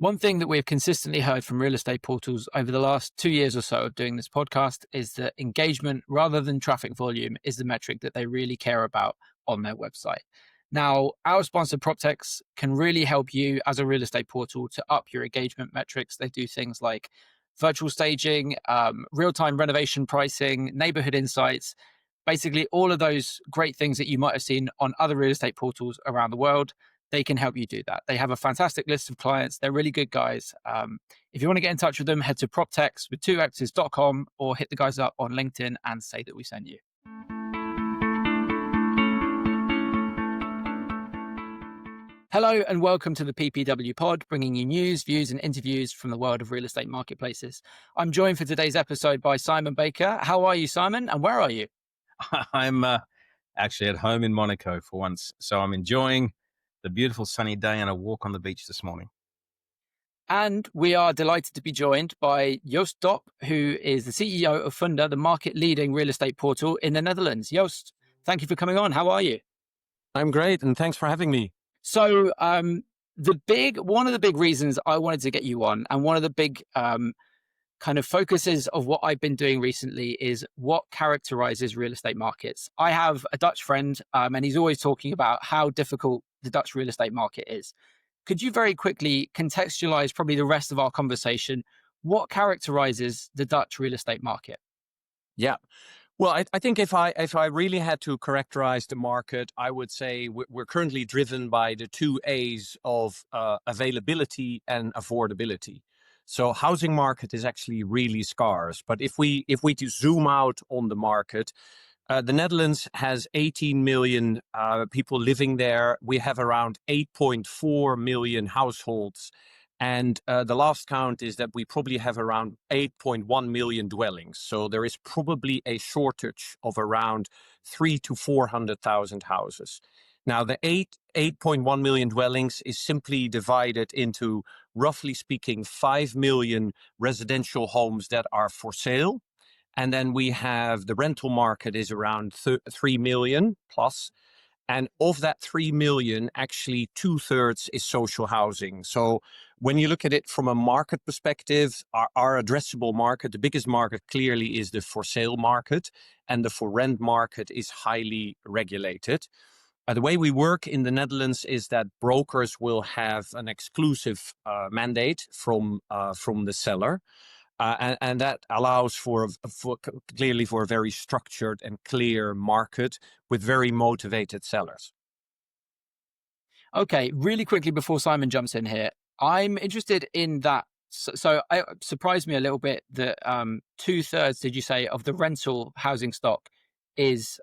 One thing that we've consistently heard from real estate portals over the last 2 years or so of doing this podcast is that engagement rather than traffic volume is the metric that they really care about on their website. Now, our sponsor PropTex can really help you as a real estate portal to up your engagement metrics. They do things like virtual staging, real-time renovation pricing, neighborhood insights, basically all of those great things that you might have seen on other real estate portals around the world. They can help you do that. They have a fantastic list of clients. They're really good guys. If you want to get in touch with them, head to proptex with 2x's.com or hit the guys up on LinkedIn and say that we sent you. Hello and welcome to the PPW pod, bringing you news, views and interviews from the world of real estate marketplaces. I'm joined for today's episode by Simon Baker. How are you, Simon? And where are you? I'm actually at home in Monaco for once. So I'm enjoying the beautiful sunny day and a walk on the beach this morning. And we are delighted to be joined by Joost Dop, who is the CEO of Funda, the market-leading real estate portal in the Netherlands. Joost, thank you for coming on. How are you? I'm great, and thanks for having me. So one of the big reasons I wanted to get you on, and one of the big kind of focuses of what I've been doing recently is what characterizes real estate markets. I have a Dutch friend, and he's always talking about how difficult the Dutch real estate market is. Could you very quickly contextualize probably the rest of our conversation? What characterizes the Dutch real estate market? Yeah. Well, I think if I really had to characterize the market, I would say we're currently driven by the two A's of availability and affordability. So housing market is actually really scarce. But if we zoom out on the market, the Netherlands has 18 million people living there. We have around 8.4 million households. And the last count is that we probably have around 8.1 million dwellings. So there is probably a shortage of around 300,000 to 400,000 houses. Now, the 8.1 million dwellings is simply divided into, roughly speaking, 5 million residential homes that are for sale. And then we have the rental market is around 3 million plus. And of that 3 million, actually 2/3 is social housing. So when you look at it from a market perspective, our addressable market, the biggest market clearly is the for sale market, and the for rent market is highly regulated. The way we work in the Netherlands is that brokers will have an exclusive mandate from the seller. And that allows for a very structured and clear market with very motivated sellers. Okay, really quickly before Simon jumps in here, I'm interested in that. So it surprised me a little bit that 2/3, did you say, of the rental housing stock is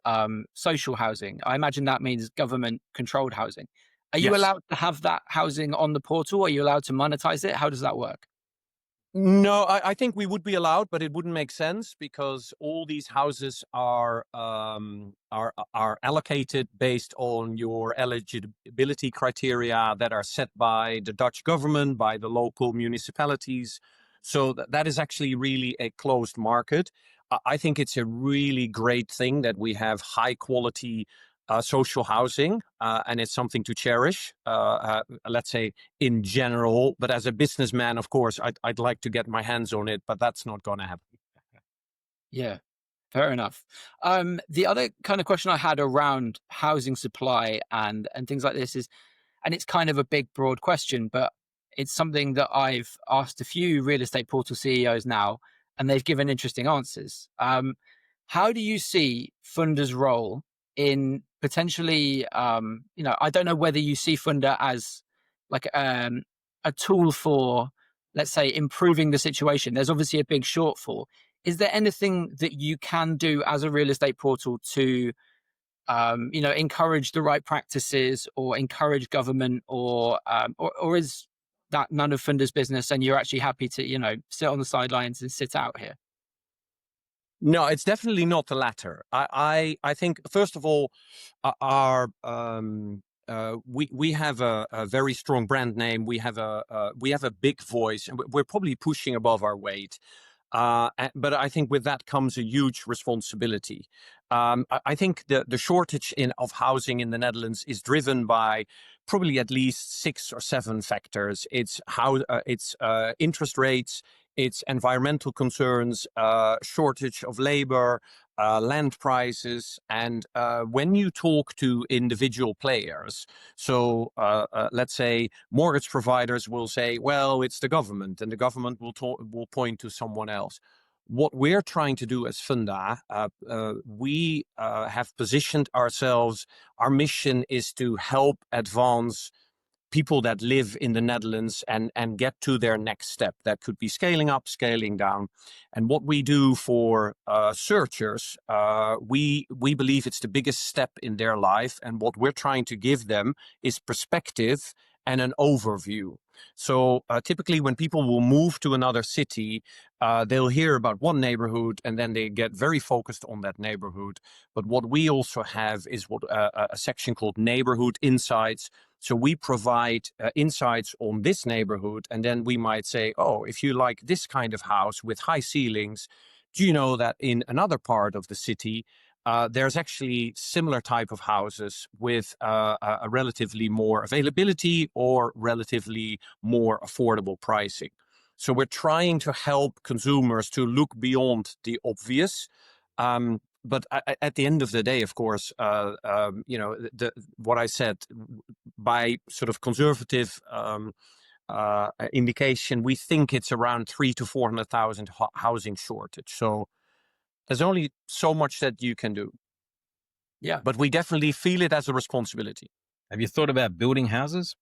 social housing. I imagine that means government controlled housing. Are you Yes. allowed to have that housing on the portal? Are you allowed to monetize it? How does that work? No, I think we would be allowed, but it wouldn't make sense because all these houses are allocated based on your eligibility criteria that are set by the Dutch government, by the local municipalities. So that is actually really a closed market. I think it's a really great thing that we have high quality social housing, and it's something to cherish, let's say in general. But as a businessman, of course, I'd like to get my hands on it, but that's not going to happen. Yeah, fair enough. The other kind of question I had around housing supply and things like this is, and it's kind of a big, broad question, but it's something that I've asked a few real estate portal CEOs now, and they've given interesting answers. How do you see Funda's role in potentially, I don't know whether you see Funda as like a tool for, let's say, improving the situation. There's obviously a big shortfall. Is there anything that you can do as a real estate portal to, encourage the right practices or encourage government, or is that none of Funda's business and you're actually happy to, sit on the sidelines and sit out here? No, it's definitely not the latter. I think, first of all, we have a very strong brand name. We have a big voice, and we're probably pushing above our weight. But I think with that comes a huge responsibility. I think the shortage of housing in the Netherlands is driven by probably at least 6 or 7 factors. It's interest rates, it's environmental concerns, shortage of labor, land prices, and when you talk to individual players, so let's say mortgage providers will say, well, it's the government, and the government will point to someone else. What we're trying to do as Funda, we have positioned ourselves. Our mission is to help advance people that live in the Netherlands and get to their next step. That could be scaling up, scaling down. And what we do for searchers, we believe it's the biggest step in their life. And what we're trying to give them is perspective and an overview. So typically when people will move to another city, they'll hear about one neighborhood and then they get very focused on that neighborhood. But what we also have is a section called Neighborhood Insights. So we provide insights on this neighborhood, and then we might say, oh, if you like this kind of house with high ceilings, do you know that in another part of the city, there's actually similar type of houses with a relatively more availability or relatively more affordable pricing. So we're trying to help consumers to look beyond the obvious. But at the end of the day, of course, what I said, by sort of conservative indication, we think it's around 300,000 to 400,000 housing shortage. So there's only so much that you can do. Yeah. But we definitely feel it as a responsibility. Have you thought about building houses?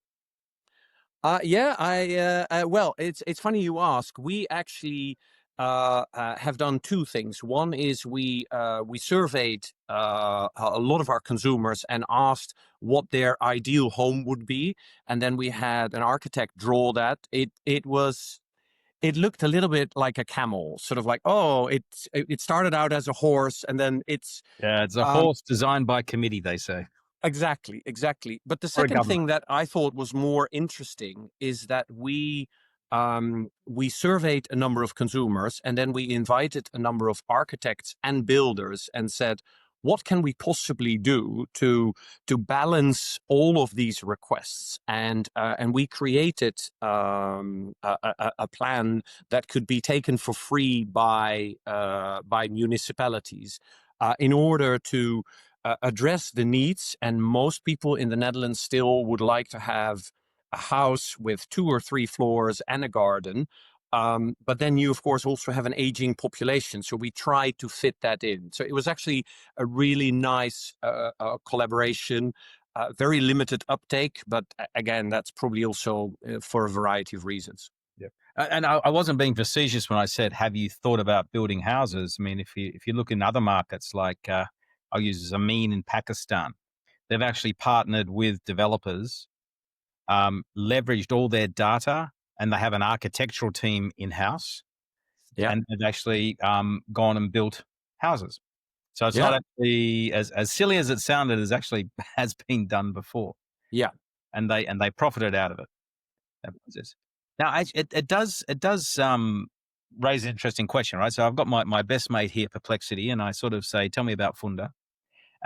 Well, it's funny you ask. We actually have done 2 things. One is we surveyed a lot of our consumers and asked what their ideal home would be, and then we had an architect draw that. It looked a little bit like a camel, sort of like, oh, it started out as a horse, and then it's a horse designed by committee, they say. Exactly. But the second thing that I thought was more interesting is that we surveyed a number of consumers, and then we invited a number of architects and builders and said, what can we possibly do to balance all of these requests? And we created a plan that could be taken for free by municipalities in order to address the needs. And most people in the Netherlands still would like to have a house with 2 or 3 floors and a garden. But then you, of course, also have an aging population. So we tried to fit that in. So it was actually a really nice collaboration, very limited uptake. But again, that's probably also for a variety of reasons. Yeah. And I wasn't being facetious when I said, have you thought about building houses? I mean, if you look in other markets like I'll use Zamin in Pakistan, they've actually partnered with developers, leveraged all their data, and they have an architectural team in-house. Yeah. And they've actually gone and built houses. So it's not actually as silly as it sounded, it actually has been done before. Yeah. And they profited out of it. Now, it does raise an interesting question, right? So I've got my best mate here, Perplexity, and I sort of say, tell me about Funda.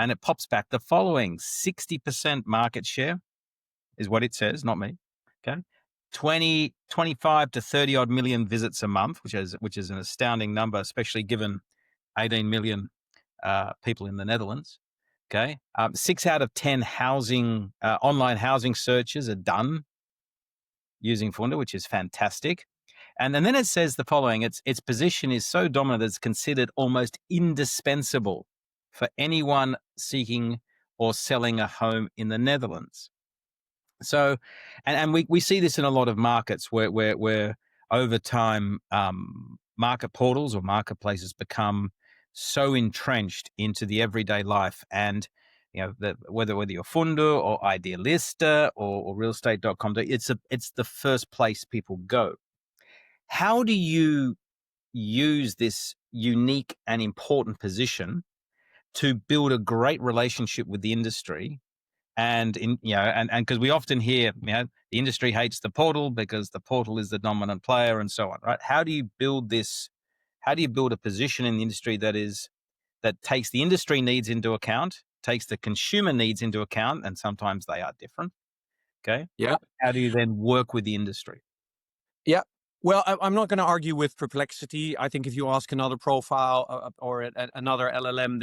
And it pops back the following: 60% market share is what it says, not me. Okay. 25 to 30 odd million visits a month, which is an astounding number, especially given 18 million people in the Netherlands. Okay. 6 out of 10 online housing searches are done using Funda, which is fantastic. And then it says the following: its position is so dominant that it's considered almost indispensable for anyone seeking or selling a home in the Netherlands. So, and we see this in a lot of markets where over time market portals or marketplaces become so entrenched into the everyday life, and whether you're Funda or Idealista or realestate.com, it's the first place people go. How do you use this unique and important position to build a great relationship with the industry? And because we often hear, the industry hates the portal because the portal is the dominant player and so on, right? How do you build this? How do you build a position in the industry that takes the industry needs into account, takes the consumer needs into account, and sometimes they are different, Okay. Yeah. How do you then work with the industry? Yeah. Well, I'm not going to argue with Perplexity. I think if you ask another profile or another LLM,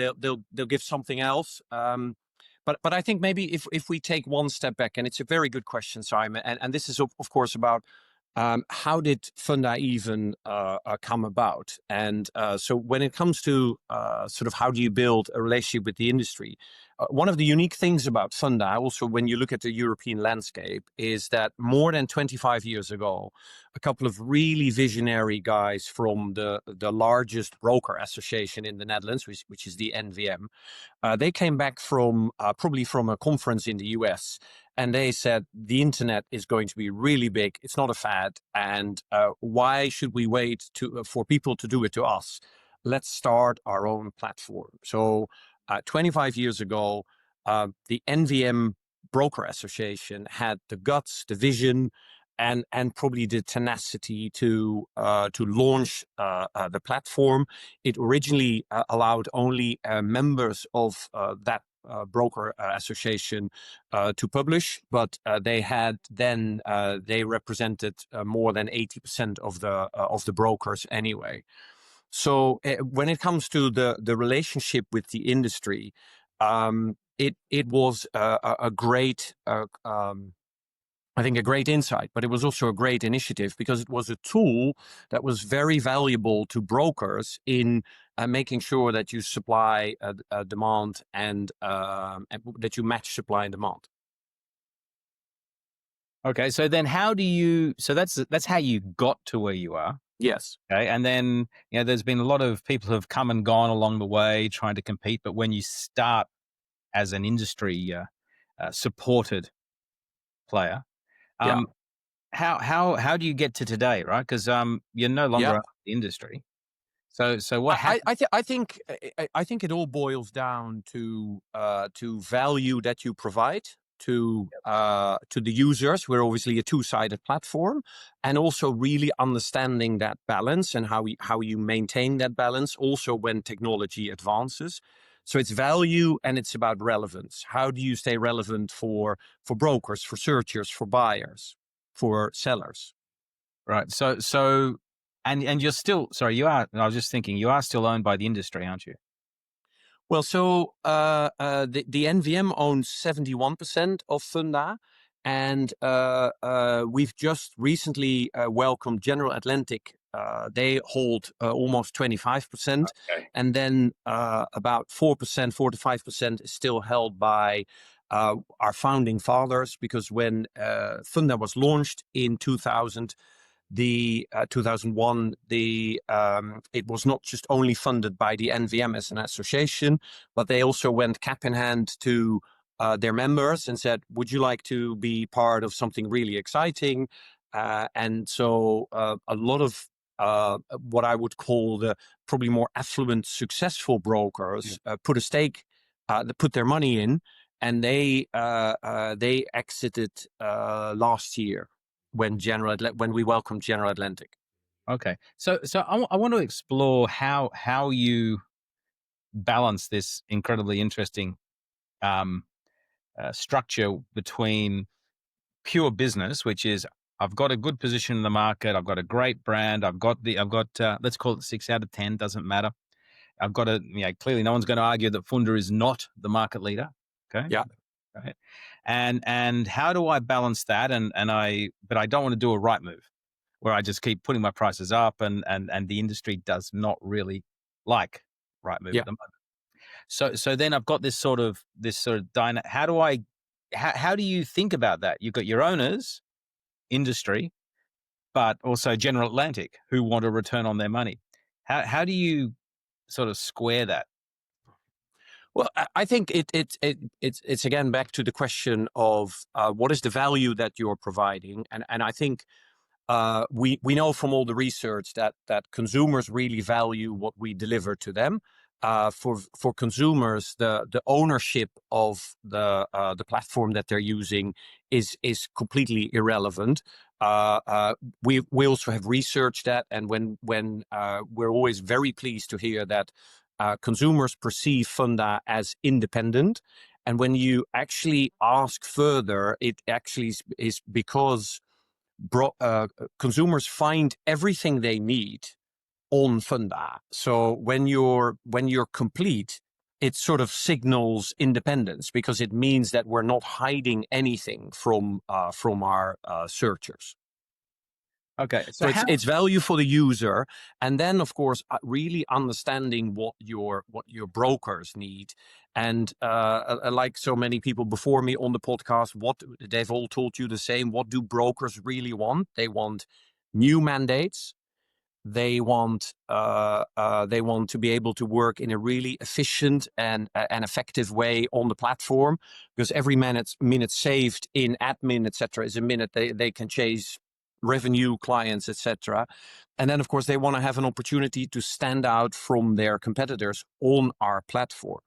they'll give something else. But I think maybe if we take one step back, and it's a very good question, Simon, and this is of course about how did Funda even come about? And so when it comes to sort of how do you build a relationship with the industry, one of the unique things about Funda, also when you look at the European landscape, is that more than 25 years ago, a couple of really visionary guys from the largest broker association in the Netherlands, which is the NVM, they came back from probably from a conference in the US, and they said the internet is going to be really big. It's not a fad, and why should we wait for people to do it to us? Let's start our own platform. So 25 years ago, the NVM Broker Association had the guts, the vision, and probably the tenacity to launch the platform. It originally allowed only members of that broker association to publish, but they had then they represented more than 80% of the brokers anyway. So when it comes to the relationship with the industry, it was a great I think a great insight, but it was also a great initiative because it was a tool that was very valuable to brokers in making sure that you supply demand and that you match supply and demand. Okay, so then how do you? So that's how you got to where you are. Yes. Okay, and then there's been a lot of people who have come and gone along the way trying to compete, but when you start as an industry supported player, Yeah. um, how do you get to today, right? Because you're no longer Yeah. in the industry. So what happened? I think it all boils down to value that you provide to the users. We're obviously a two-sided platform, and also really understanding that balance and how you maintain that balance. Also, when technology advances, so it's value and it's about relevance. How do you stay relevant for brokers, for searchers, for buyers, for sellers? Right. So and you're still sorry, you are I was just thinking you are still owned by the industry, aren't you? Well, so the NVM owns 71% of Funda, and we've just recently welcomed General Atlantic. They hold almost 25%, Okay. and then about 4%, 4 to 5% is still held by our founding fathers, because when Funda was launched in 2000, the 2001, it was not just only funded by the NVM as an association, but they also went cap in hand to their members and said, would you like to be part of something really exciting? And so a lot of what I would call the probably more affluent, successful brokers put a stake, they put their money in, and they exited last year when we welcomed General Atlantic. Okay. So I want to explore how you balance this incredibly interesting structure between pure business, which is I've got a good position in the market, I've got a great brand, I've got let's call it 6 out of 10, doesn't matter. I've got clearly no one's going to argue that Funda is not the market leader. Okay. Yeah. Right. And how do I balance that? But I don't want to do a right move where I just keep putting my prices up and the industry does not really like right move Yeah. at the moment. So then I've got this sort of how do you think about that? You've got your owners, industry, but also General Atlantic who want a return on their money. How do you sort of square that? Well, I think it's again back to the question of what is the value that you're providing, and I think we know from all the research that consumers really value what we deliver to them. For consumers, the ownership of the platform that they're using is completely irrelevant. We also have researched that, and when we're always very pleased to hear that consumers perceive Funda as independent, And when you actually ask further, it actually is because consumers find everything they need on Funda. So when you're complete, it sort of signals independence, because it means that we're not hiding anything from our searchers. Okay. So So how? it's value for the user, and then of course really understanding what your brokers need. And like so many people before me on the podcast, what they've all told you the same. What do brokers really want? They want new mandates. They want to be able to work in a really efficient and effective way on the platform, because every minute saved in admin, etc., is a minute they can chase revenue, clients, etc. And then of course they want to have an opportunity to stand out from their competitors on our platform.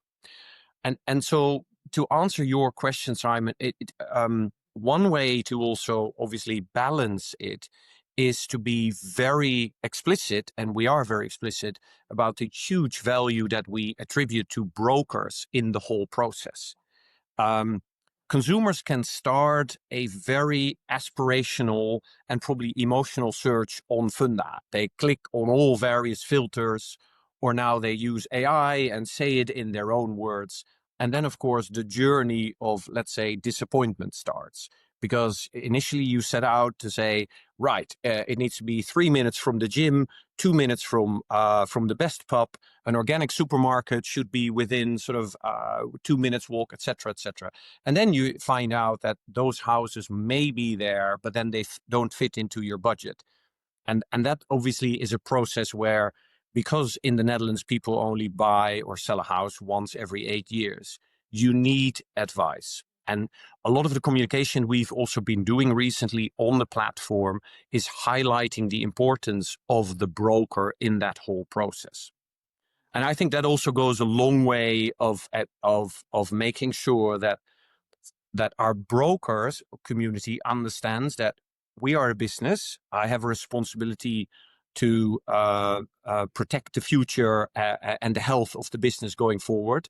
And so to answer your question, Simon, one way to also obviously balance it is to be very explicit, and we are very explicit about the huge value that we attribute to brokers in the whole process. Consumers can start a very aspirational and probably emotional search on Funda. They click on all various filters, or now they use AI and say it in their own words. And then, of course, the journey of, let's say, disappointment starts. Because initially you set out to say, right, it needs to be 3 minutes from the gym, 2 minutes from the best pub, an organic supermarket should be within sort of 2 minutes walk, etc., etc. And then you find out that those houses may be there, but then they don't fit into your budget. And that obviously is a process where, because in the Netherlands people only buy or sell a house once every 8 years, you need advice. And a lot of the communication we've also been doing recently on the platform is highlighting the importance of the broker in that whole process. And I think that also goes a long way of making sure that our brokers community understands that we are a business. I have a responsibility to protect the future and the health of the business going forward.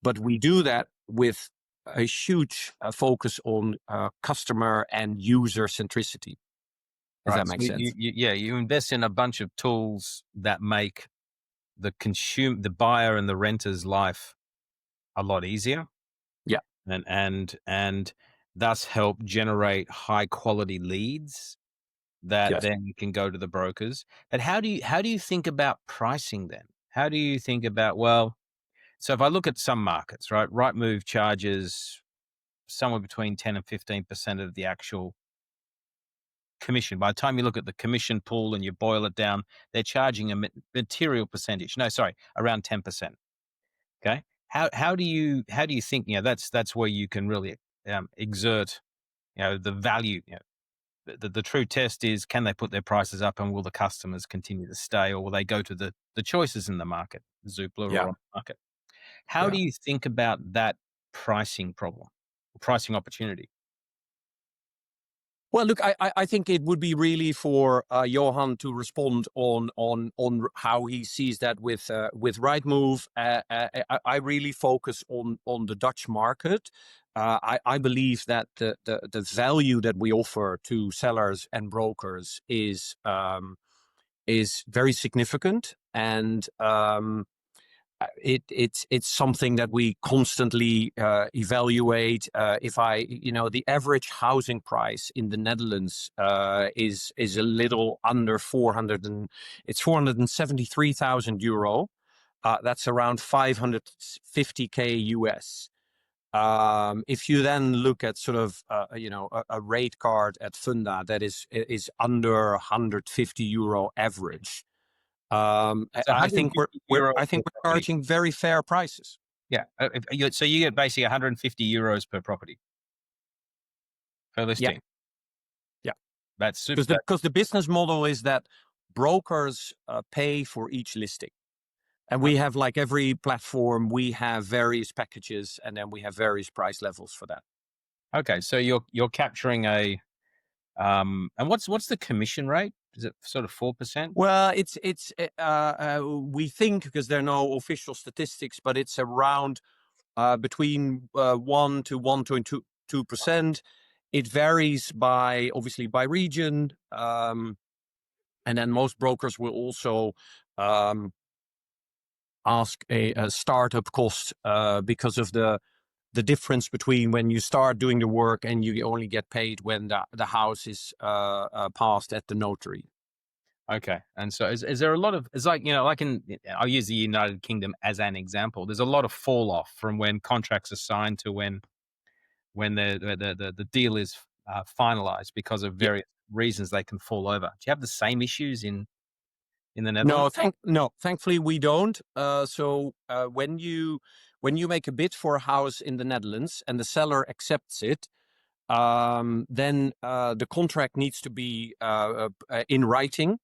But we do that with a huge focus on customer and user centricity. If Right. that So makes sense. you invest in a bunch of tools that make the buyer and the renter's life a lot easier. Yeah. And thus help generate high quality leads that Yes. then can go to the brokers. But how do you think about pricing then? How do you think about, well, so if I look at some markets, right, Rightmove charges somewhere between 10 and 15% of the actual commission. By the time you look at the commission pool and you boil it down, they're charging a material percentage. No, sorry, around 10%. Okay. How do you think, that's where you can really exert, the value. The true test is, can they put their prices up, and will the customers continue to stay, or will they go to the choices in the market, Zoopla or on market? How do you think about that pricing problem, pricing opportunity? Well, look, I think it would be really for Johan to respond on how he sees that with Rightmove. I really focus on the Dutch market. I believe that the value that we offer to sellers and brokers is very significant, and it's something that we constantly evaluate. The average housing price in the Netherlands is a little under 473,000 euro. That's around 550K US. If you then look at sort of a rate card at Funda that is under 150 euro average. I think we're charging very fair prices. Yeah. So you get basically 150 euros per property per listing. Yeah. That's super. Because the business model is that brokers pay for each listing. And we have, like every platform, we have various packages, and then we have various price levels for that. Okay. So you're capturing and what's the commission rate? Is it sort of 4%? Well, it's we think, because there are no official statistics, but it's around between 1 to 1.2%. It varies obviously by region, and then most brokers will also ask a startup cost because of the difference between when you start doing the work and you only get paid when the house is passed at the notary. Okay. And so is there a lot of, it's like, like I'll use the United Kingdom as an example. There's a lot of fall off from when contracts are signed to when the deal is finalized because of various reasons they can fall over. Do you have the same issues in the Netherlands? No, thankfully we don't. So when you make a bid for a house in the Netherlands and the seller accepts it, then the contract needs to be in writing,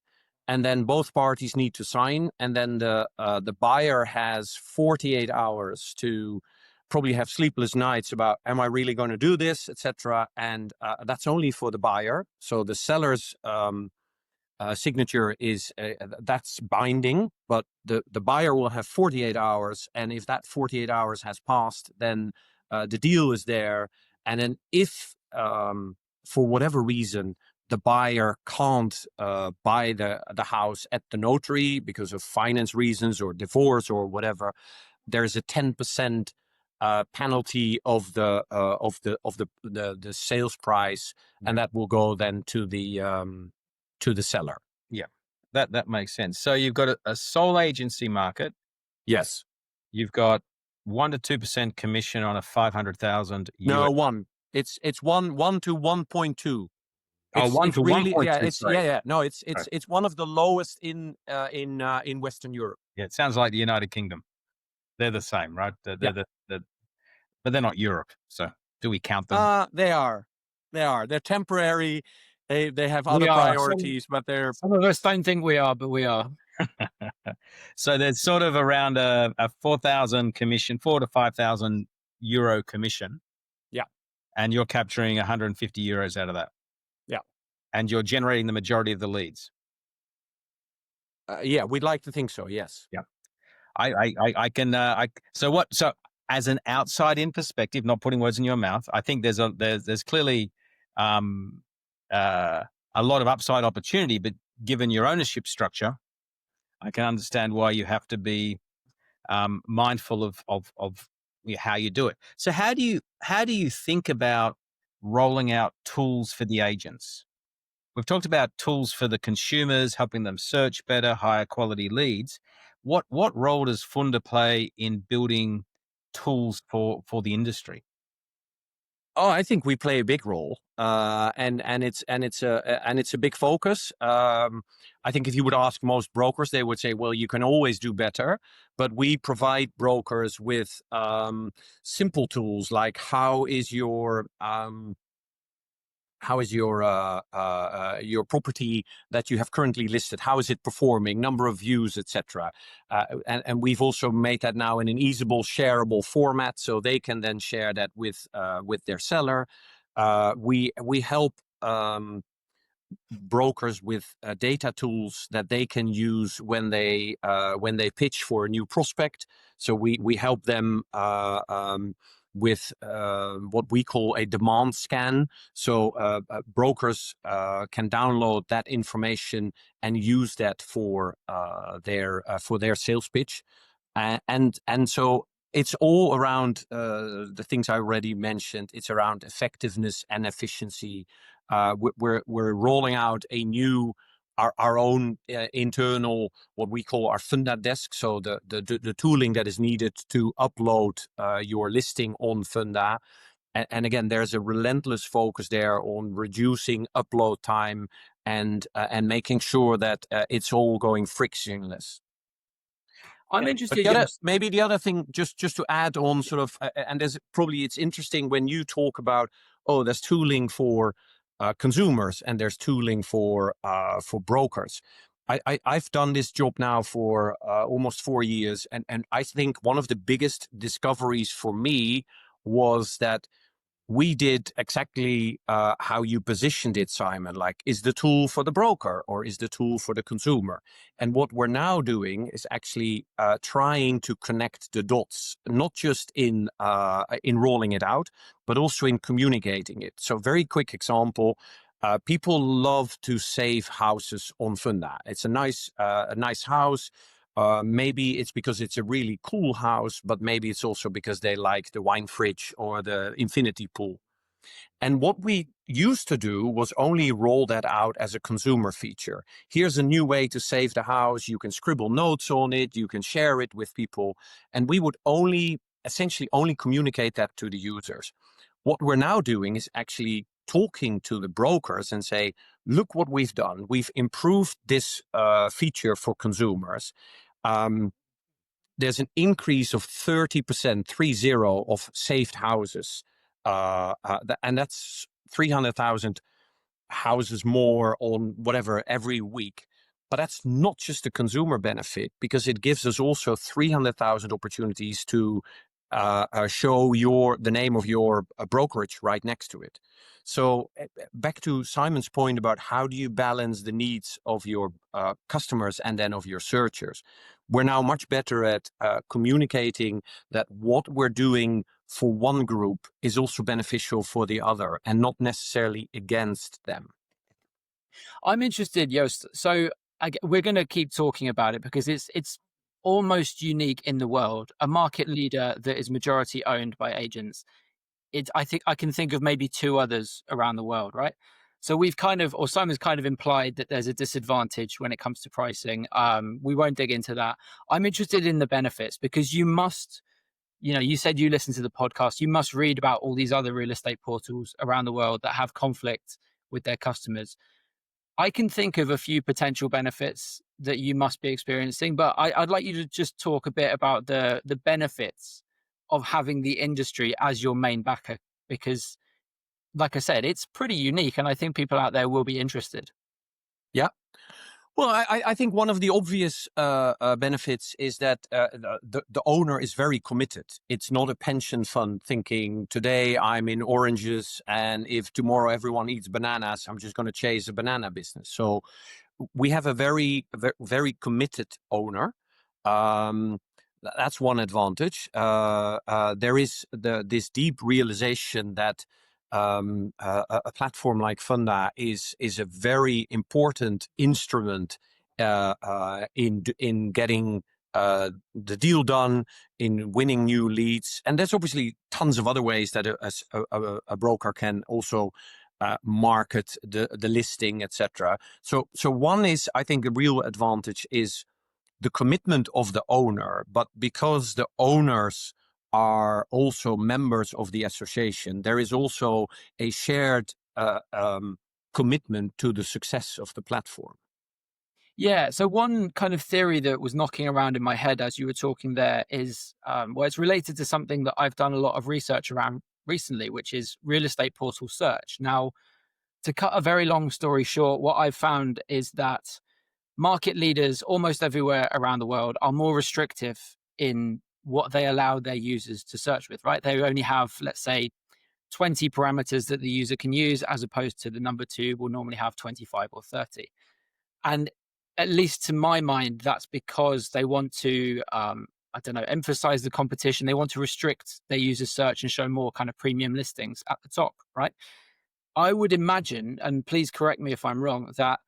and then both parties need to sign, and then the buyer has 48 hours to probably have sleepless nights about, am I really going to do this, etc. And that's only for the buyer. So the seller's signature is that's binding, but the buyer will have 48 hours, and if that 48 hours has passed, then the deal is there. And then if for whatever reason the buyer can't buy the house at the notary because of finance reasons or divorce or whatever, there's a 10% penalty of the sales price, and that will go then to the seller. Yeah, that makes sense. So you've got a sole agency market. Yes. You've got 1 to 2% commission on a 500,000. No, one. It's 1 to 1.2. Oh, 1 to really, 1.2. yeah. It's Sorry. yeah. No, it's one of the lowest in Western Europe. Yeah, it sounds like the United Kingdom. They're the same, right? But they're not Europe. So do we count them? They are. They're temporary. They have other We are. priorities, but they're. Some of us don't think we are, but we are. So there's sort of around a 4,000 commission, 4 to 5,000 euro commission. Yeah. And you're capturing 150 euros out of that. Yeah. And you're generating the majority of the leads. Yeah, we'd like to think so. Yes. Yeah. I can. So as an outside-in perspective, not putting words in your mouth, I think there's clearly a lot of upside opportunity, but given your ownership structure, I can understand why you have to be mindful of how you do it. So how do you think about rolling out tools for the agents? We've talked about tools for the consumers, helping them search better, higher quality leads. What role does Funda play in building tools for the industry? Oh, I think we play a big role, and it's a big focus. I think if you would ask most brokers, they would say, "Well, you can always do better." But we provide brokers with simple tools like how is your property that you have currently listed? How is it performing? Number of views, etc. And we've also made that now in an easable, shareable format, so they can then share that with their seller. We help brokers with data tools that they can use when they pitch for a new prospect. So we help them with what we call a demand scan. So brokers can download that information and use that for their sales pitch, and so it's all around the things I already mentioned. It's around effectiveness and efficiency. We're rolling out our own internal, what we call our Funda desk. So the tooling that is needed to upload your listing on Funda. And again, there's a relentless focus there on reducing upload time and making sure that it's all going frictionless. I'm interested. Maybe the other thing, just to add on, sort of, and it's interesting when you talk about, there's tooling for consumers and there's tooling for brokers. I've done this job now for almost 4 years, and I think one of the biggest discoveries for me was that we did exactly how you positioned it, Simon. Like, is the tool for the broker or is the tool for the consumer? And what we're now doing is actually trying to connect the dots, not just in rolling it out, but also in communicating it. So, very quick example. People love to save houses on Funda. It's a nice house. Maybe it's because it's a really cool house, but maybe it's also because they like the wine fridge or the infinity pool. And what we used to do was only roll that out as a consumer feature. Here's a new way to save the house. You can scribble notes on it. You can share it with people. And we would essentially only communicate that to the users. What we're now doing is actually talking to the brokers and say, look what we've done. We've improved this feature for consumers. There's an increase of 30%, 30, of saved houses. And that's 300,000 houses more on whatever every week. But that's not just a consumer benefit, because it gives us also 300,000 opportunities to show the name of your brokerage right next to it. So back to Simon's point about how do you balance the needs of your customers and then of your searchers. We're now much better at communicating that what we're doing for one group is also beneficial for the other and not necessarily against them. I'm interested, Joost. So we're going to keep talking about it because it's almost unique in the world. A market leader that is majority owned by agents. I think I can think of maybe two others around the world, right? So Simon's kind of implied that there's a disadvantage when it comes to pricing. We won't dig into that. I'm interested in the benefits because you said you listen to the podcast. You must read about all these other real estate portals around the world that have conflict with their customers. I can think of a few potential benefits that you must be experiencing, but I'd like you to just talk a bit about the benefits of having the industry as your main backer, because, like I said, it's pretty unique, and I think people out there will be interested. Yeah. Well, I think one of the obvious benefits is that the owner is very committed. It's not a pension fund thinking, today I'm in oranges, and if tomorrow everyone eats bananas, I'm just going to chase a banana business. So we have a very, very committed owner. That's one advantage. There is this deep realization that a platform like Funda is a very important instrument in getting the deal done, in winning new leads. And there's obviously tons of other ways that a broker can also market the listing, etc. So one is, I think, a real advantage is the commitment of the owner, but because the owners are also members of the association, there is also a shared commitment to the success of the platform. Yeah. So one kind of theory that was knocking around in my head as you were talking there is, it's related to something that I've done a lot of research around recently, which is real estate portal search. Now, to cut a very long story short, what I've found is that market leaders almost everywhere around the world are more restrictive in what they allow their users to search with, right? They only have, let's say, 20 parameters that the user can use, as opposed to the number two will normally have 25 or 30. And at least to my mind, that's because they want to, emphasize the competition. They want to restrict their user search and show more kind of premium listings at the top, right? I would imagine, and please correct me if I'm wrong, that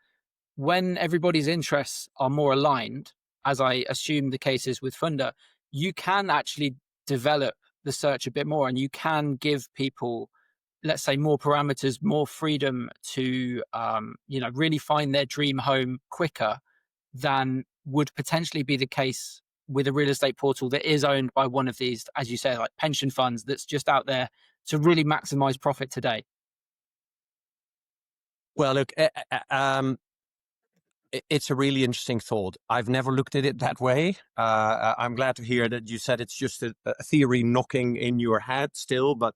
when everybody's interests are more aligned, as I assume the case is with Funda, you can actually develop the search a bit more, and you can give people, let's say, more parameters, more freedom to, really find their dream home quicker than would potentially be the case with a real estate portal that is owned by one of these, as you say, like pension funds, that's just out there to really maximize profit today. Well, look, it's a really interesting thought. I've never looked at it that way. I'm glad to hear that you said it's just a theory knocking in your head still. But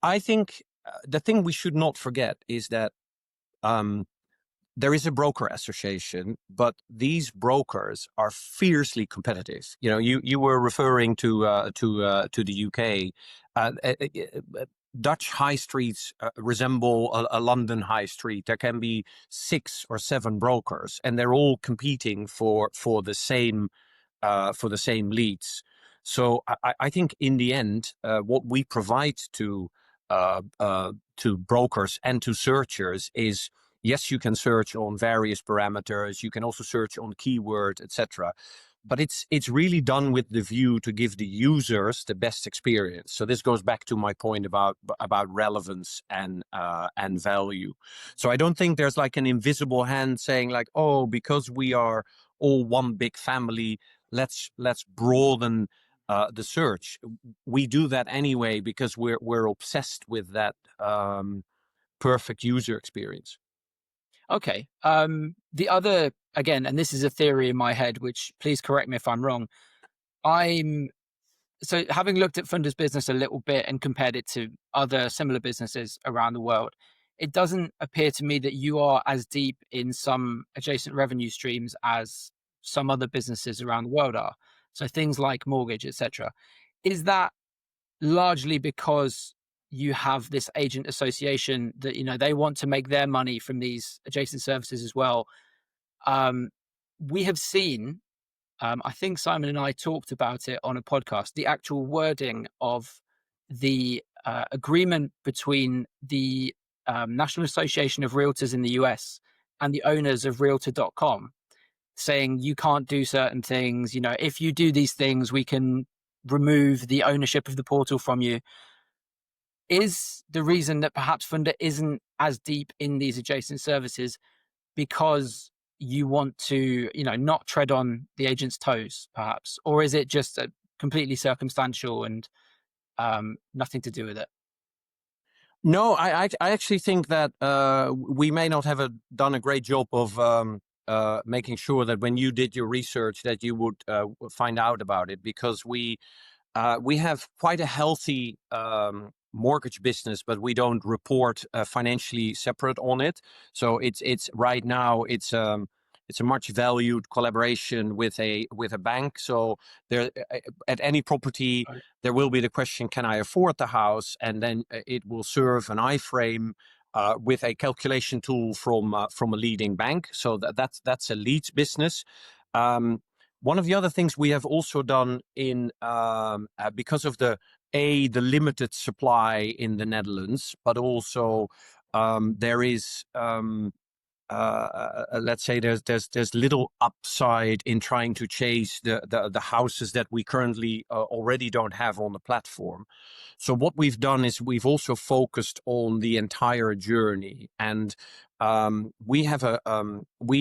I think the thing we should not forget is that there is a broker association, but these brokers are fiercely competitive. You were referring to the UK. Dutch high streets resemble a London high street. There can be 6 or 7 brokers, and they're all competing for the same leads. So I think in the end, what we provide to brokers and to searchers is, yes, you can search on various parameters. You can also search on keyword, etc. But it's really done with the view to give the users the best experience. So this goes back to my point about relevance and value. So I don't think there's like an invisible hand saying like, oh, because we are all one big family, let's broaden the search. We do that anyway because we're obsessed with that perfect user experience. Okay. The other, again, and this is a theory in my head, which please correct me if I'm wrong. So having looked at Funda's business a little bit and compared it to other similar businesses around the world, it doesn't appear to me that you are as deep in some adjacent revenue streams as some other businesses around the world are. So things like mortgage, etc. Is that largely because you have this agent association that, they want to make their money from these adjacent services as well? We have seen, I think Simon and I talked about it on a podcast, the actual wording of the agreement between the National Association of Realtors in the US and the owners of Realtor.com, saying you can't do certain things. If you do these things, we can remove the ownership of the portal from you. Is the reason that perhaps Funda isn't as deep in these adjacent services because you want to, not tread on the agent's toes, perhaps? Or is it just completely circumstantial and nothing to do with it? No, I actually think that we may not have done a great job of making sure that when you did your research that you would find out about it, because we have quite a healthy mortgage business, but we don't report financially separate on it. So it's right now it's a much valued collaboration with a bank. So there, at any property, there will be the question: can I afford the house? And then it will serve an iframe with a calculation tool from a leading bank. So that's a leads business. One of the other things we have also done in because of the limited supply in the Netherlands, but also there is let's say there's little upside in trying to chase the houses that we currently already don't have on the platform. So what we've done is we've also focused on the entire journey, and we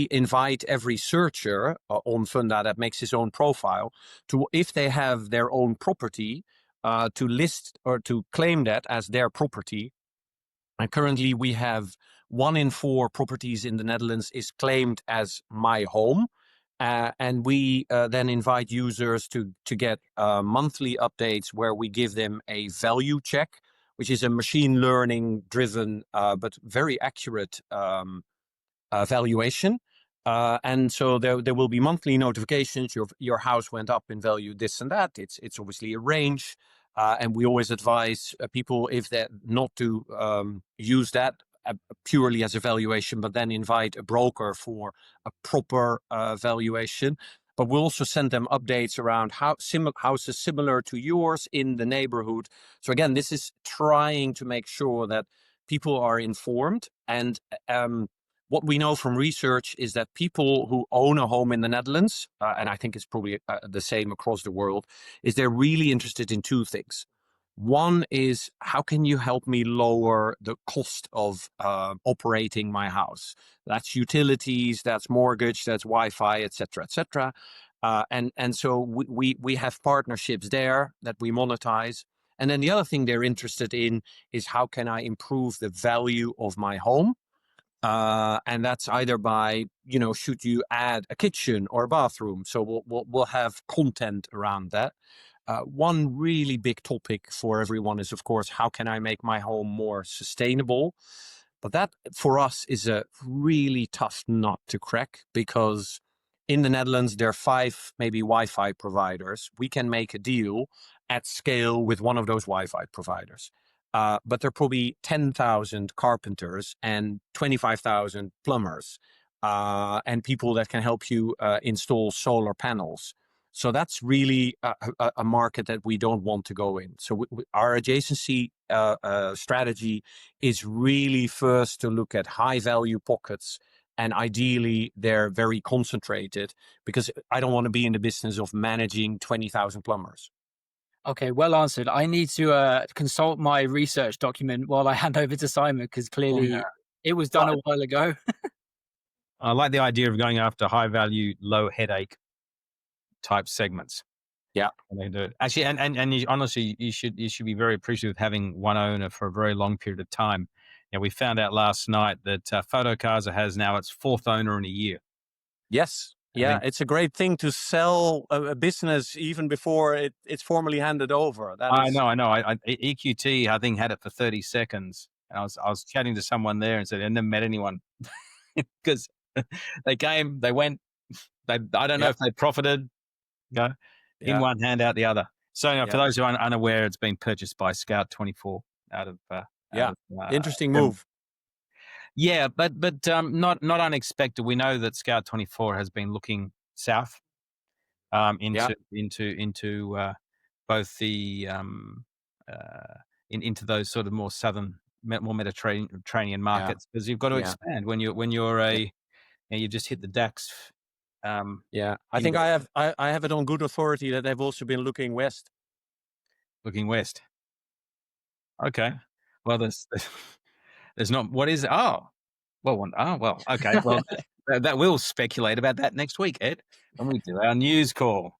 invite every searcher on Funda that makes his own profile to, if they have their own property, to list or to claim that as their property. And currently we have 1 in 4 properties in the Netherlands is claimed as my home. And we then invite users to get monthly updates where we give them a value check, which is a machine learning driven but very accurate valuation. And so there will be monthly notifications. Your house went up in value, this and that. It's obviously a range. And we always advise people, if they're not to use that purely as a valuation, but then invite a broker for a proper valuation. But we'll also send them updates around houses similar to yours in the neighborhood. So again, this is trying to make sure that people are informed. And what we know from research is that people who own a home in the Netherlands, and I think it's probably the same across the world, is they're really interested in 2 things. One is, how can you help me lower the cost of operating my house? That's utilities, that's mortgage, that's Wi-Fi, et cetera, et cetera. And so we have partnerships there that we monetize. And then the other thing they're interested in is, how can I improve the value of my home? And that's either by, should you add a kitchen or a bathroom? So we'll have content around that. One really big topic for everyone is, of course, how can I make my home more sustainable? But that, for us, is a really tough nut to crack, because in the Netherlands, there are 5 maybe Wi-Fi providers. We can make a deal at scale with one of those Wi-Fi providers. but there are probably 10,000 carpenters and 25,000 plumbers, and people that can help you install solar panels. So that's really a market that we don't want to go in. So our adjacency strategy is really first to look at high value pockets, and ideally they're very concentrated, because I don't want to be in the business of managing 20,000 plumbers. Okay, well answered. I need to consult my research document while I hand over to Simon, because clearly it was done a while ago. I like the idea of going after high value, low headache type segments. Yeah. And they do it. Actually, and you, honestly, you should be very appreciative of having one owner for a very long period of time. We found out last night that Photocasa has now its fourth owner in a year. Yes. Yeah, it's a great thing to sell a business even before it's formally handed over. I know. EQT, I think, had it for 30 seconds. And I was chatting to someone there and said, I never met anyone, because they came, they went, I don't know if they profited, in one hand, out the other. So for those who are unaware, it's been purchased by Scout 24 out of interesting move. Yeah, but not unexpected. We know that Scout 24 has been looking south into both the into those sort of more southern, more Mediterranean markets, because you've got to expand when you're you just hit the DAX. I think I have it on good authority that they've also been looking west. Looking west. Okay. Well, there's not. What is? Oh, well. Okay. Well, that we'll speculate about that next week, Ed, when we do our news call.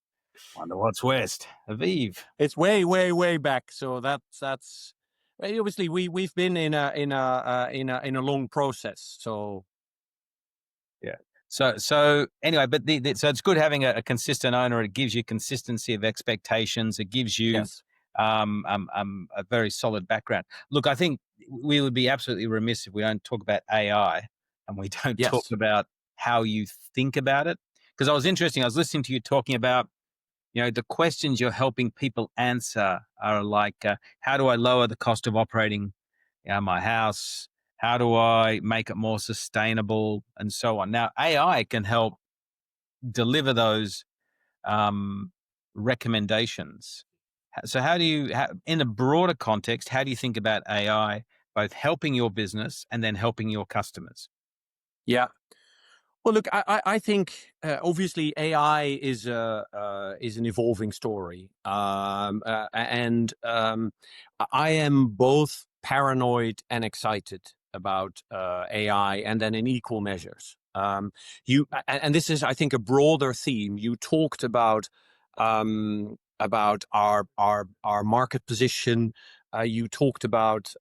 Wonder what's west. Aviv. It's way, way, way back. So that's obviously we've been in a long process. So yeah. So anyway, but so it's good having a consistent owner. It gives you consistency of expectations. It gives you a very solid background. Look, I think we would be absolutely remiss if we don't talk about AI and we don't talk about how you think about it. Because I was listening to you talking about, the questions you're helping people answer are like, how do I lower the cost of operating my house? How do I make it more sustainable, and so on? Now, AI can help deliver those recommendations. So how do you, in a broader context, how do you think about AI both helping your business and then helping your customers? Yeah. Well, look, I think obviously AI is an evolving story, and I am both paranoid and excited about AI, and then in equal measures. And this is, I think, a broader theme. You talked about our market position. You talked about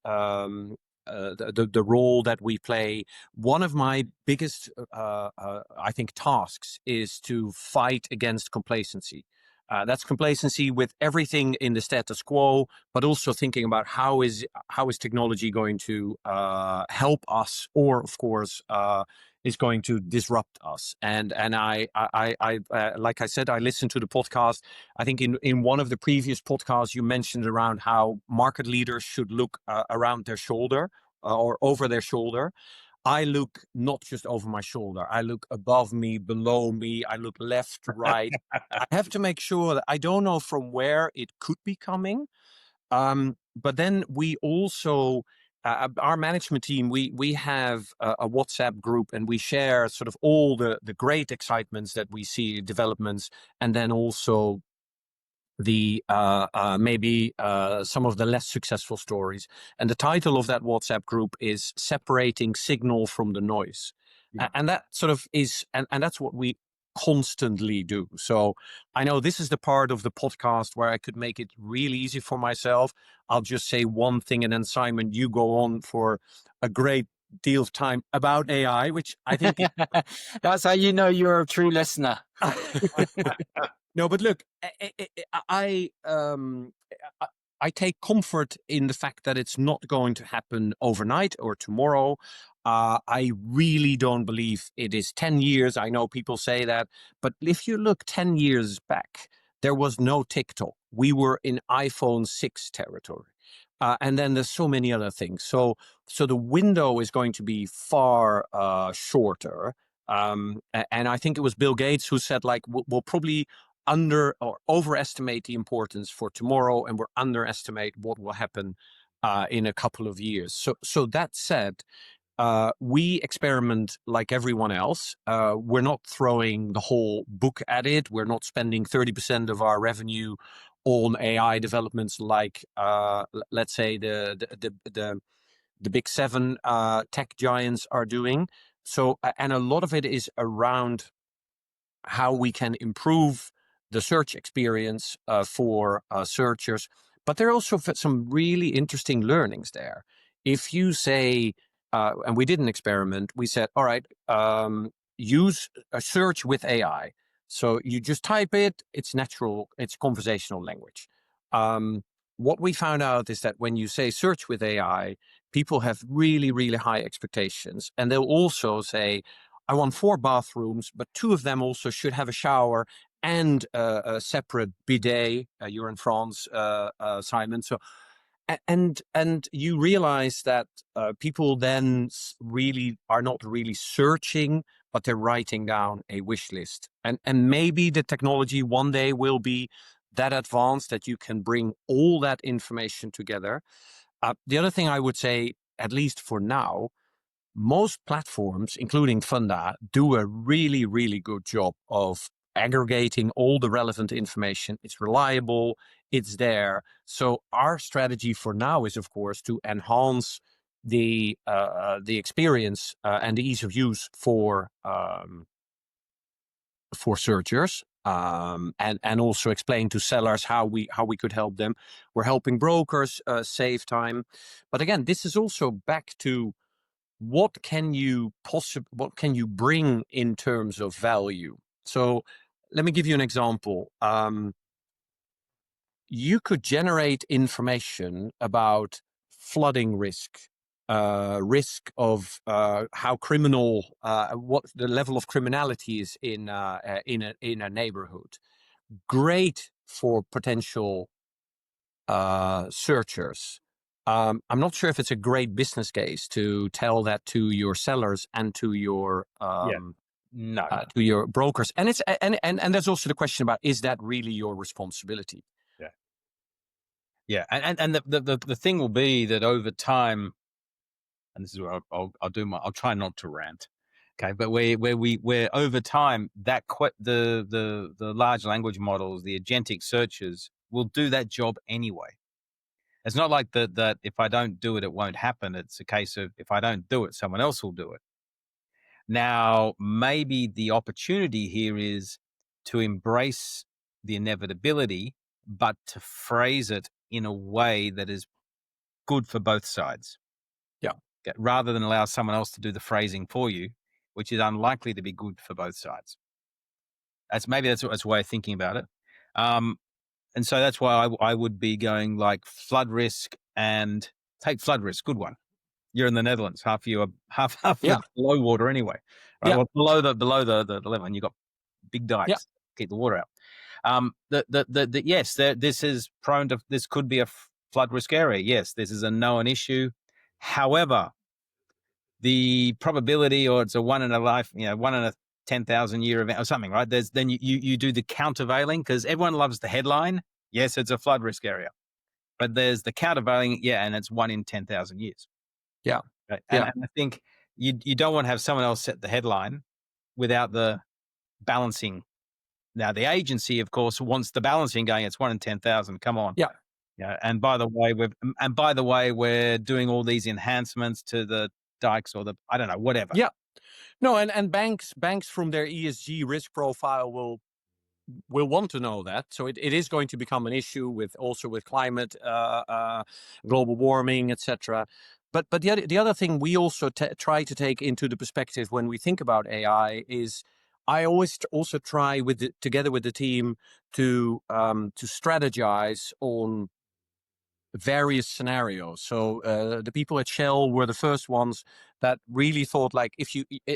the role that we play. One of my biggest, I think, tasks is to fight against complacency. That's complacency with everything in the status quo, but also thinking about how is technology going to help us, or of course is going to disrupt us. And I like I said, I listened to the podcast. I think in one of the previous podcasts you mentioned around how market leaders should look around their shoulder or over their shoulder. I look not just over my shoulder. I look above me, below me. I look left, right. I have to make sure that I don't know from where it could be coming. But then we also, our management team, we have a WhatsApp group, and we share sort of all the great excitements that we see, developments, and then also the maybe some of the less successful stories. And the title of that WhatsApp group is Separating Signal from the Noise. And that sort of is, and that's what we constantly do. So I know this is the part of the podcast where I could make it really easy for myself. I'll just say one thing, and then Simon, you go on for a great deal of time about AI, which I think that's how you know you're a true listener. No, but look, I take comfort in the fact that it's not going to happen overnight or tomorrow. I really don't believe it is 10 years. I know people say that, but if you look 10 years back, there was no TikTok. We were in iPhone 6 territory. And then there's so many other things. So the window is going to be far shorter. And I think it was Bill Gates who said, like, we'll probably under or overestimate the importance for tomorrow, and we'll underestimate what will happen in a couple of years. So that said, we experiment like everyone else. We're not throwing the whole book at it. We're not spending 30% of our revenue on AI developments like, let's say, the big seven tech giants are doing. So, and a lot of it is around how we can improve the search experience for searchers. But there are also some really interesting learnings there. If you say, and we did an experiment, we said, all right, use a search with AI. So you just type it, it's natural, it's conversational language. What we found out is that when you say search with AI, people have really, really high expectations. And they'll also say, I want 4 bathrooms, but 2 of them also should have a shower and a separate bidet. You're in France, Simon. So, and you realize that people then really are not really searching, but they're writing down a wish list. And maybe the technology one day will be that advanced that you can bring all that information together. The other thing I would say, at least for now, most platforms, including Funda, do a really, really good job of aggregating all the relevant information. It's reliable, it's there. So our strategy for now is, of course, to enhance the experience and the ease of use for searchers, and also explain to sellers how we could help them. We're helping brokers save time, but again, this is also back to what can you bring in terms of value. So let me give you an example. You could generate information about flooding risk, risk of how criminal, what the level of criminality is in a neighborhood. Great for potential searchers. I'm not sure if it's a great business case to tell that to your sellers and to your No. to your brokers. And it's and there's also the question about, is that really your responsibility? Yeah, and the thing will be that over time, and this is where I'll try not to rant, okay? But where over time that the large language models, the agentic searches will do that job anyway. It's not like that if I don't do it, it won't happen. It's a case of if I don't do it, someone else will do it. Now, maybe the opportunity here is to embrace the inevitability, but to phrase it in a way that is good for both sides. Yeah. Rather than allow someone else to do the phrasing for you, which is unlikely to be good for both sides. That's a way of thinking about it. And so that's why I would be going like flood risk, and take flood risk. Good one. You're in the Netherlands. Half you are half below water anyway. Right? Yeah. Well, below the level, and you've got big dikes to keep the water out. Yes, this is prone to. This could be a flood risk area. Yes, this is a known issue. However, the probability, or it's a 1 in a 10,000 year event or something, right? Then you do the countervailing, because everyone loves the headline. Yes, it's a flood risk area, but there's the countervailing, and it's 1 in 10,000 years. Yeah. Right? And I think you don't want to have someone else set the headline without the balancing. Now, the agency, of course, wants the balancing going. It's 1 in 10,000. Come on. Yeah. Yeah. And by the way, we're doing all these enhancements to the dikes, or I don't know, whatever. Yeah. No, and banks from their ESG risk profile will want to know that. So it is going to become an issue with climate, global warming, etc. But the other thing we also try to take into the perspective when we think about AI is, I always also try together with the team to strategize on various scenarios. So the people at Shell were the first ones that really thought, like,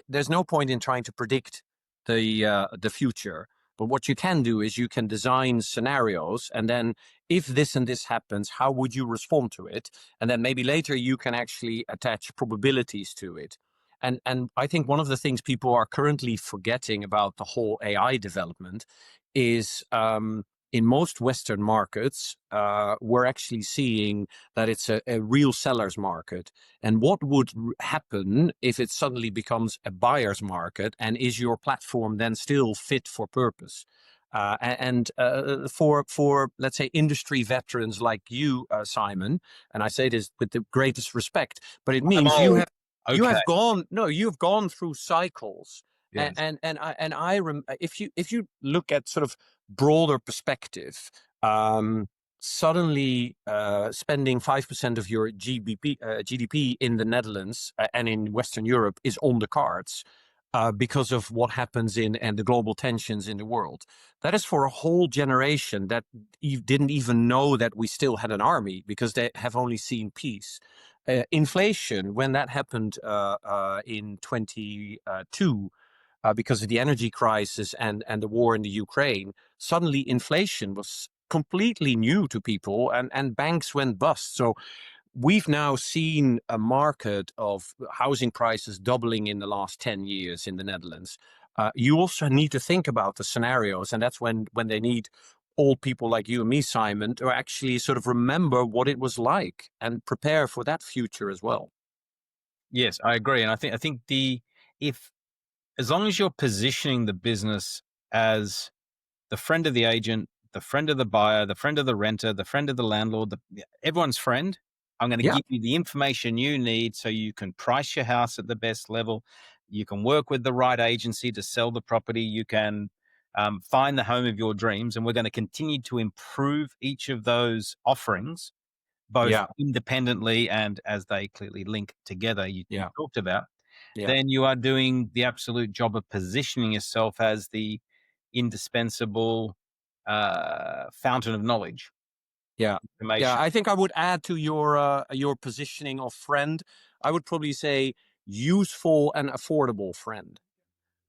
there's no point in trying to predict the future, But what you can do is you can design scenarios, and then if this and this happens, how would you respond to it? And then maybe later you can actually attach probabilities to it. And I think one of the things people are currently forgetting about the whole AI development is in most Western markets, we're actually seeing that it's a real seller's market. And what would happen if it suddenly becomes a buyer's market? And is your platform then still fit for purpose? For let's say industry veterans like you, Simon, and I say this with the greatest respect, but it means you Okay. have gone through cycles. Yes. If you look at sort of broader perspective, suddenly spending 5% of your GDP in the Netherlands and in Western Europe is on the cards because of what happens and the global tensions in the world. That is for a whole generation that didn't even know that we still had an army because they have only seen peace. Inflation, when that happened in 22, because of the energy crisis and the war in the Ukraine, suddenly inflation was completely new to people and banks went bust. So we've now seen a market of housing prices doubling in the last 10 years in the Netherlands. You also need to think about the scenarios, and that's when they need old people like you and me, Simon, to actually sort of remember what it was like and prepare for that future as well. Yes, I agree. And I think if as long as you're positioning the business as the friend of the agent, the friend of the buyer, the friend of the renter, the friend of the landlord, everyone's friend, I'm going to Yeah. give you the information you need so you can price your house at the best level. You can work with the right agency to sell the property. You can find the home of your dreams. And we're going to continue to improve each of those offerings, both Yeah. independently and as they clearly link together, you Yeah. talked about. Yeah. Then you are doing the absolute job of positioning yourself as the indispensable fountain of knowledge. Yeah. Information. I think I would add to your positioning of friend, I would probably say useful and affordable friend.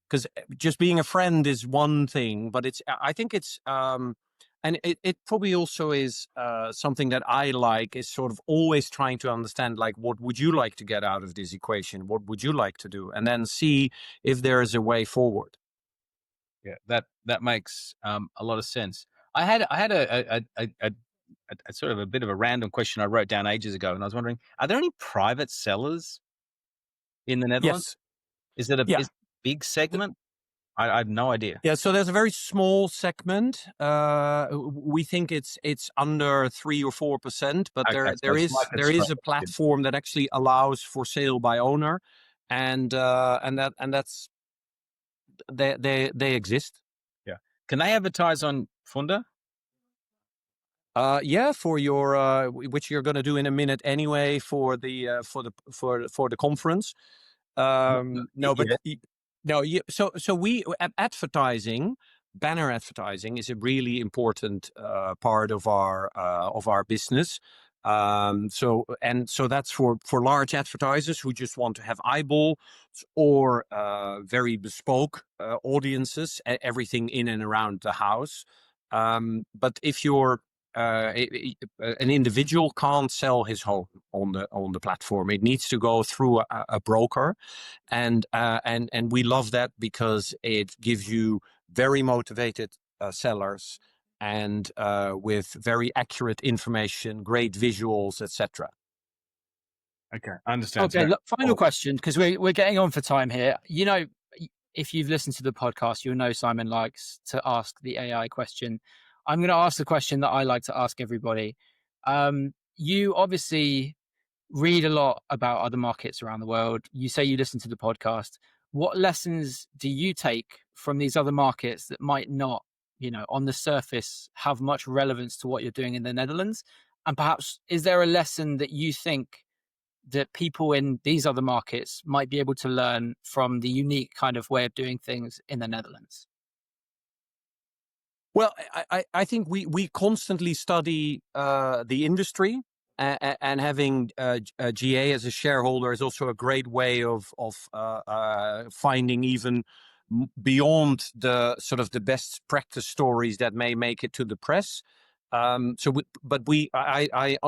Because just being a friend is one thing, but I think it's and it probably also is something that I like is sort of always trying to understand, like, what would you like to get out of this equation? What would you like to do? And then see if there is a way forward. Yeah, that makes a lot of sense. I had a sort of a bit of a random question I wrote down ages ago, and I was wondering, are there any private sellers in the Netherlands? Yes. Is it a Yeah. big segment? I have no idea. Yeah, so there's a very small segment. We think it's under 3 or 4%, but Okay, so there it's is like a there is a strategy. platform that actually allows for sale by owner, and that's they exist. Yeah. Can they advertise on Funda? Yeah, for your which you're going to do in a minute anyway for the conference. No, but Yeah. no, so we advertising, banner advertising is a really important part of our business. So that's for large advertisers who just want to have eyeballs or very bespoke audiences, everything in and around the house. But if you're an individual can't sell his home on the platform. It needs to go through a broker, and we love that because it gives you very motivated sellers and with very accurate information, great visuals, etc. Okay, I understand. Okay, So, look, final question, because we're getting on for time here. You know, if you've listened to the podcast, you'll know Simon likes to ask the AI question. I'm going to ask the question that I like to ask everybody. You obviously read a lot about other markets around the world. You say you listen to the podcast. What lessons do you take from these other markets that might not, on the surface, have much relevance to what you're doing in the Netherlands? And perhaps, is there a lesson that you think that people in these other markets might be able to learn from the unique kind of way of doing things in the Netherlands? Well, I think we constantly study the industry, and having GA as a shareholder is also a great way of finding even beyond the sort of the best practice stories that may make it to the press. I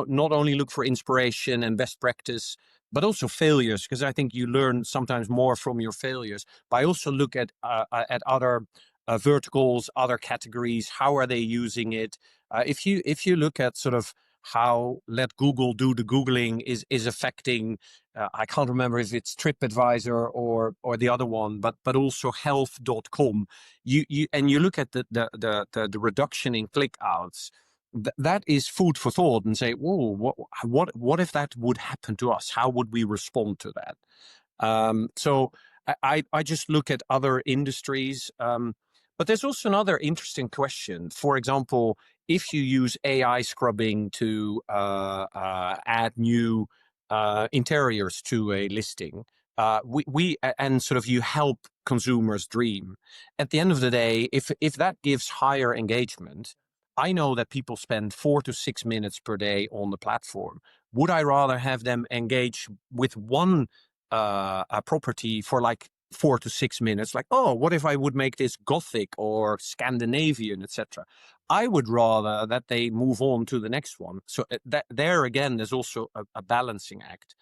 not only look for inspiration and best practice, but also failures, because I think you learn sometimes more from your failures. But I also look at other verticals, other categories. How are they using it? If you look at sort of how let Google do the Googling is affecting, I can't remember if it's TripAdvisor or the other one, but also health.com. You look at the reduction in click outs. That is food for thought, and say, whoa, what if that would happen to us? How would we respond to that? So I just look at other industries. But there's also another interesting question. For example, if you use AI scrubbing to add new interiors to a listing, and sort of you help consumers dream. At the end of the day, if that gives higher engagement, I know that people spend 4 to 6 minutes per day on the platform. Would I rather have them engage with one a property for like 4 to 6 minutes, like, oh, what if I would make this Gothic or Scandinavian, etc.? I would rather that they move on to the next one. So that there again, there's also a balancing act.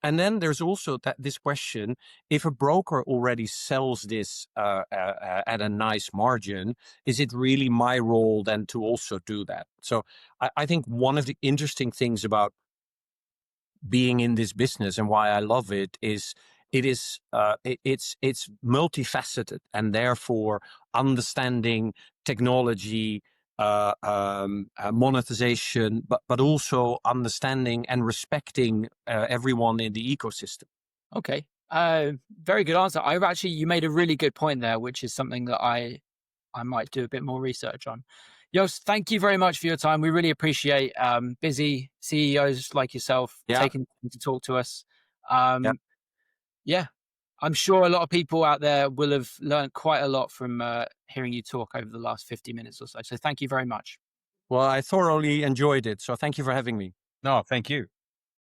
And then there's also this question: if a broker already sells this at a nice margin, is it really my role then to also do that? So I think one of the interesting things about being in this business and why I love it is it's multifaceted, and therefore understanding technology, monetization, but also understanding and respecting everyone in the ecosystem. Okay. Very good answer. You made a really good point there, which is something that I might do a bit more research on. Joost, thank you very much for your time. We really appreciate busy CEOs like yourself taking time to talk to us. Yeah, I'm sure a lot of people out there will have learned quite a lot from hearing you talk over the last 50 minutes or so. So thank you very much. Well, I thoroughly enjoyed it. So thank you for having me. No, thank you.